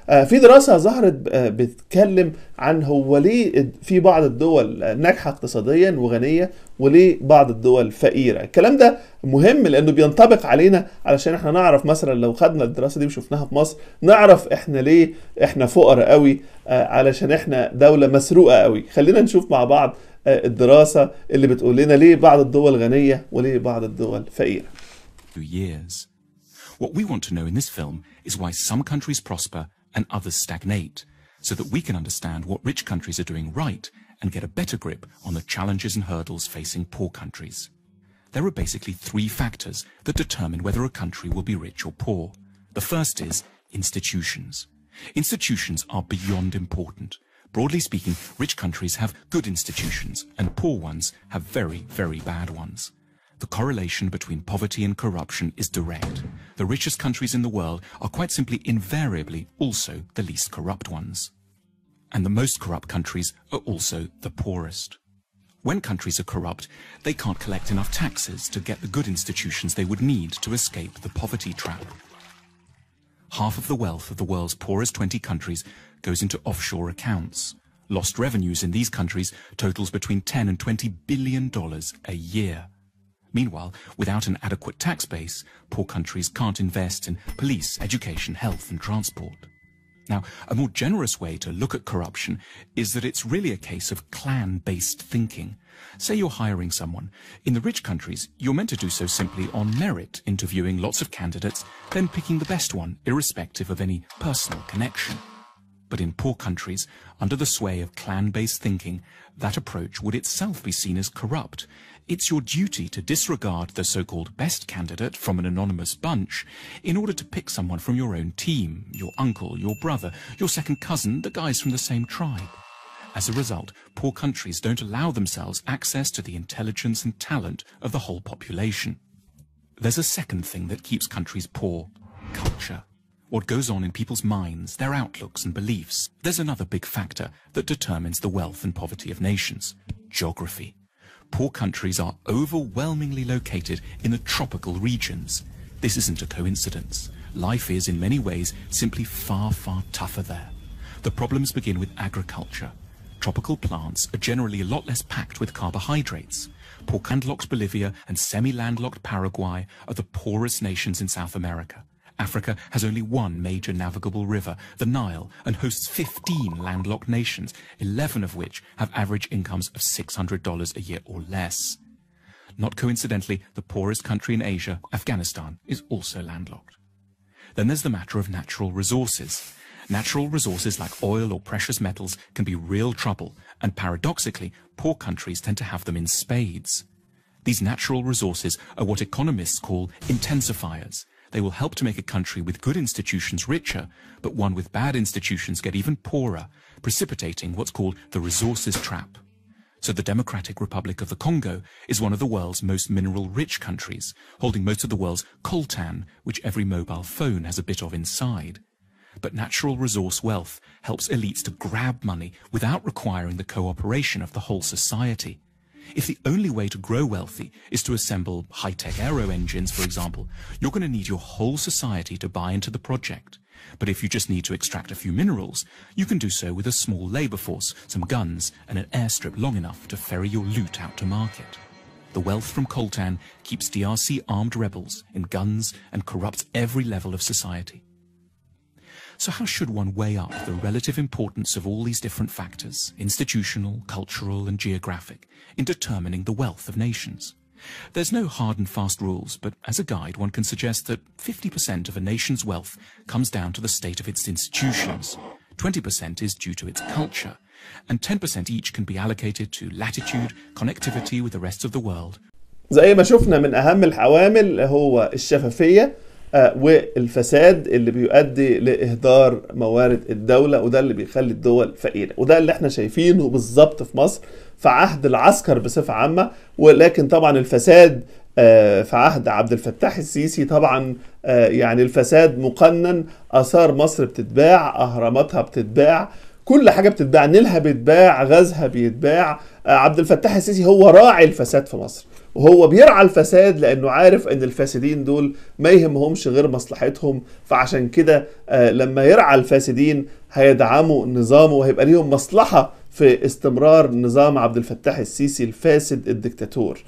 في دراسة ظهرت بتتكلم عن هو ليه في بعض الدول ناجحة اقتصاديا وغنية وليه بعض الدول فقيرة. الكلام ده مهم لأنه بينطبق علينا، علشان احنا نعرف مثلا لو خدنا الدراسة دي وشفناها في مصر نعرف احنا ليه احنا فقراء قوي، علشان احنا دولة مسروقة قوي. خلينا نشوف مع بعض الدراسة اللي بتقول لنا ليه بعض الدول غنية وليه بعض الدول فقيرة. What we want to know in this film is why some countries prosper and others stagnate, so that we can understand what rich countries are doing right and get a better grip on the challenges and hurdles facing poor countries. There are basically three factors that determine whether a country will be rich or poor. The first is institutions. Institutions are beyond important. Broadly speaking, rich countries have good institutions and poor ones have very, very bad ones. The correlation between poverty and corruption is direct. The richest countries in the world are quite simply invariably also the least corrupt ones. And the most corrupt countries are also the poorest. When countries are corrupt, they can't collect enough taxes to get the good institutions they would need to escape the poverty trap. Half of the wealth of the world's poorest 20 countries goes into offshore accounts. Lost revenues in these countries totals between $10 and $20 billion a year. Meanwhile, without an adequate tax base, poor countries can't invest in police, education, health and transport. Now, a more generous way to look at corruption is that it's really a case of clan-based thinking. Say you're hiring someone. In the rich countries, you're meant to do so simply on merit, interviewing lots of candidates, then picking the best one, irrespective of any personal connection. But in poor countries, under the sway of clan-based thinking, that approach would itself be seen as corrupt. It's your duty to disregard the so-called best candidate from an anonymous bunch in order to pick someone from your own team, your uncle, your brother, your second cousin, the guys from the same tribe. As a result, poor countries don't allow themselves access to the intelligence and talent of the whole population. There's a second thing that keeps countries poor: culture. What goes on in people's minds, their outlooks and beliefs. There's another big factor that determines the wealth and poverty of nations: geography. Poor countries are overwhelmingly located in the tropical regions. This isn't a coincidence. Life is, in many ways, simply far, far tougher there. The problems begin with agriculture. Tropical plants are generally a lot less packed with carbohydrates. Poor landlocked Bolivia and semi-landlocked Paraguay are the poorest nations in South America. Africa has only one major navigable river, the Nile, and hosts 15 landlocked nations, 11 of which have average incomes of $600 a year or less. Not coincidentally, the poorest country in Asia, Afghanistan, is also landlocked. Then there's the matter of natural resources. Natural resources like oil or precious metals can be real trouble, and paradoxically, poor countries tend to have them in spades. These natural resources are what economists call intensifiers. They will help to make a country with good institutions richer, but one with bad institutions get even poorer, precipitating what's called the resources trap. So the Democratic Republic of the Congo is one of the world's most mineral-rich countries, holding most of the world's coltan, which every mobile phone has a bit of inside. But natural resource wealth helps elites to grab money without requiring the cooperation of the whole society. If the only way to grow wealthy is to assemble high-tech aero engines, for example, you're going to need your whole society to buy into the project. But if you just need to extract a few minerals, you can do so with a small labor force, some guns, and an airstrip long enough to ferry your loot out to market. The wealth from coltan keeps DRC armed rebels in guns and corrupts every level of society. So how should one weigh up the relative importance of all these different factors, institutional, cultural, and geographic, in determining the wealth of nations? There's no hard and fast rules, but as a guide, one can suggest that 50% of a nation's wealth comes down to the state of its institutions, 20% is due to its culture, and 10% each can be allocated to latitude, connectivity with the rest of the world. زي ما شفنا من أهم العوامل هو الشفافية والفساد اللي بيؤدي لإهدار موارد الدولة، وده اللي بيخلي الدول فقيرة، وده اللي احنا شايفينه بالظبط في مصر في عهد العسكر بصفة عامة. ولكن طبعا الفساد في عهد عبد الفتاح السيسي طبعا يعني الفساد مقنن، آثار مصر بتتباع، أهراماتها بتتباع، كل حاجه بتتباع، نيلها بيتباع، غازها بيتباع. عبد الفتاح السيسي هو راعي الفساد في مصر، وهو بيرعى الفساد لانه عارف ان الفاسدين دول ما يهمهمش غير مصلحتهم. فعشان كده لما يرعى الفاسدين هيدعموا نظامه وهيبقى ليهم مصلحه في استمرار نظام عبد الفتاح السيسي الفاسد الدكتاتور.